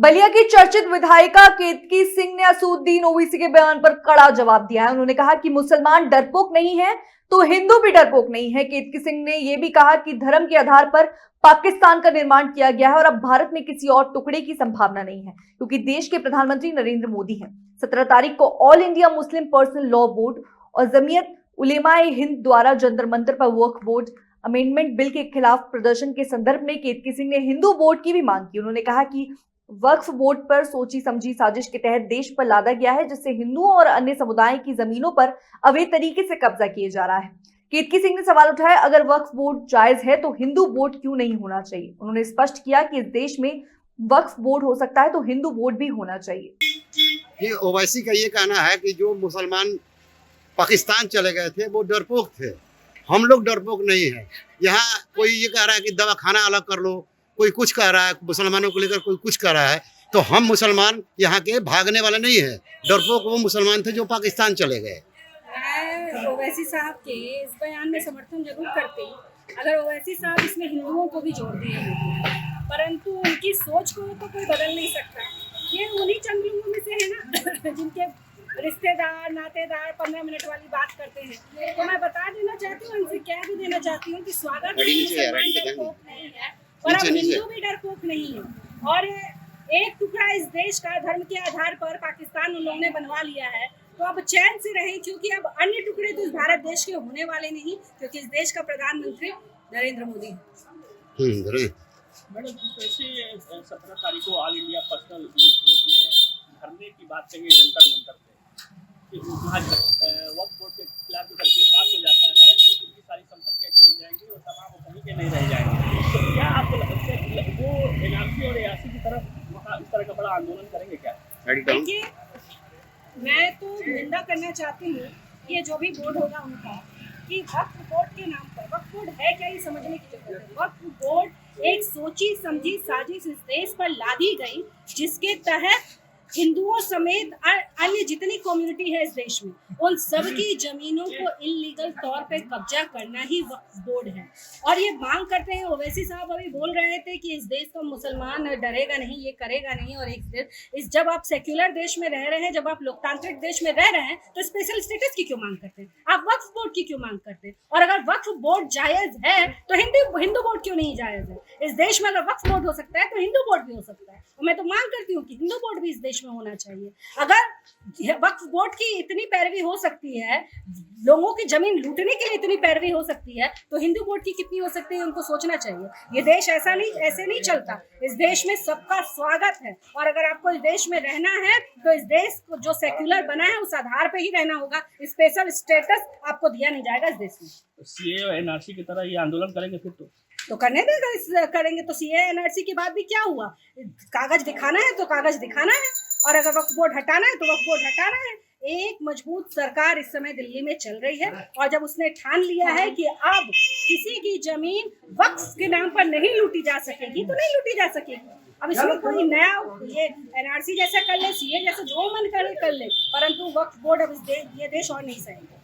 बलिया की चर्चित विधायिका केतकी सिंह ने असदुद्दीन ओवैसी के बयान पर कड़ा जवाब दिया है। उन्होंने कहा कि मुसलमान डरपोक नहीं है तो हिंदू भी डरपोक नहीं है। केतकी सिंह ने यह भी कहा कि धर्म के आधार पर पाकिस्तान का निर्माण किया गया है और अब भारत में किसी और टुकड़े की संभावना नहीं है, क्योंकि देश के प्रधानमंत्री नरेंद्र मोदी हैं। 17 तारीख को all India Muslim personal law board और जमीयत उलेमाए हिंद द्वारा जंतर मंतर पर वक्फ बोर्ड अमेंडमेंट बिल के खिलाफ प्रदर्शन के संदर्भ में केतकी सिंह ने हिंदू बोर्ड की भी मांग की। उन्होंने कहा कि वक्फ बोर्ड पर सोची समझी साजिश के तहत देश पर लादा गया है, जिससे हिंदुओं और अन्य समुदाय की जमीनों पर अवैध तरीके से कब्जा किया जा रहा है। केतकी सिंह ने सवाल उठाया, अगर वक्फ बोर्ड जायज है तो हिंदू बोर्ड क्यों नहीं होना चाहिए। उन्होंने स्पष्ट किया कि इस देश में वक्फ बोर्ड हो सकता है तो हिंदू बोर्ड भी होना चाहिए। ये ओवैसी का ये कहना है कि जो मुसलमान पाकिस्तान चले गए थे वो डरपोक थे, हम लोग डरपोक नहीं है। यहाँ कोई ये कह रहा है कि दवाखाना अलग कर लो, कोई कुछ कह रहा है, मुसलमानों को लेकर कोई कुछ कह रहा है, तो हम मुसलमान यहाँ के भागने वाले नहीं है। डरपोक वो मुसलमान थे जो पाकिस्तान चले गए। मैं ओवैसी साहब के इस बयान में समर्थन जरूर करती अगर ओवैसी साहब इसमें हिंदुओं को भी जोड़ दिए होते, परंतु उनकी सोच को तो कोई बदल नहीं सकता। ये उन्हीं चंद लोगों में से है ना जिनके रिश्तेदार नातेदार 15 मिनट वाली बात करते हैं। तो मैं बता देना चाहती हूँ, उनसे कह भी देना चाहती हूँ कि स्वागत डरपोक नहीं है और अब हिंदू भी डरपोक नहीं है। और एक टुकड़ा इस देश का धर्म के आधार पर पाकिस्तान उन लोगों ने बनवा लिया है, तो अब चैन से रहे, क्योंकि अब अन्य टुकड़े तो इस भारत देश के होने वाले नहीं, क्योंकि इस देश का प्रधानमंत्री नरेंद्र मोदी है। मैडम, जैसे 17 तारीख को ऑल इंडिया पर्सनल बोर्ड में धरने की बात कही है जंतर मंतर पे, वक्फ बोर्ड के खिलाफ जो बिल पास हो जाता है उनकी सारी संपत्तियां चली जाएंगी और तमाम कहीं के नहीं रह जाएंगे। तो क्या आपको लगता है वो एनआरसी और एआरसी की तरफ वहाँ इस तरह का बड़ा आंदोलन करेंगे क्या? देखिए, मैं तो निंदा करना चाहती हूँ ये जो भी बोर्ड होगा उनका, कि वक्फ बोर्ड के नाम पर, वक्फ बोर्ड है क्या ये समझने की जरूरत है। वक्फ बोर्ड एक सोची समझी साजिश इस देश पर लादी गई, जिसके तहत हिंदुओं समेत अन्य जितनी कम्युनिटी है इस देश में, उन सबकी जमीनों को इलीगल तौर पे कब्जा करना ही वक्फ बोर्ड है। और ये मांग करते हैं, ओवैसी साहब अभी बोल रहे थे कि इस देश का मुसलमान डरेगा नहीं, ये करेगा नहीं। और जब आप सेक्युलर देश में रह रहे हैं, जब आप लोकतांत्रिक देश में रह रहे हैं, तो स्पेशल स्टेटस की क्यों मांग करते हैं? आप वक्फ बोर्ड की क्यों मांग करते हैं? और अगर वक्फ बोर्ड जायज है तो हिंदू बोर्ड क्यों नहीं जायज है? इस देश में अगर वक्फ बोर्ड हो सकता है तो हिंदू बोर्ड भी हो सकता है। और मैं तो मांग करती हूँ कि हिंदू बोर्ड भी इस देश में होना चाहिए। अगर वक्फ बोर्ड की इतनी पैरवी हो सकती है, लोगों की जमीन लूटने के लिए इतनी पैरवी हो सकती है, तो हिंदू बोर्ड की कितनी हो सकती है, उनको सोचना चाहिए। ये देश ऐसे नहीं चलता। इस देश में सबका स्वागत है, और अगर आपको इस देश में रहना है तो इस देश को जो सेक्युलर बना है उस आधार पे ही रहना होगा। स्पेशल स्टेटस आपको दिया नहीं जाएगा इस देश में। सीए और एनआरसी की तरह ये आंदोलन करेंगे फिर तो करने देगा, करेंगे तो सीए एनआरसी के बाद भी क्या हुआ? कागज दिखाना है तो कागज दिखाना है, और अगर वक्फ बोर्ड हटाना है तो वक्फ बोर्ड हटाना है। एक मजबूत सरकार इस समय दिल्ली में चल रही है, और जब उसने ठान लिया है कि अब किसी की जमीन वक्फ के नाम पर नहीं लूटी जा सकेगी तो नहीं लूटी जा सकेगी। अब इसमें कोई नया ये एनआरसी जैसा कर ले, सीए जैसा जो मन करे कर ले, परंतु वक्फ बोर्ड अब ये देश और नहीं सहेगा।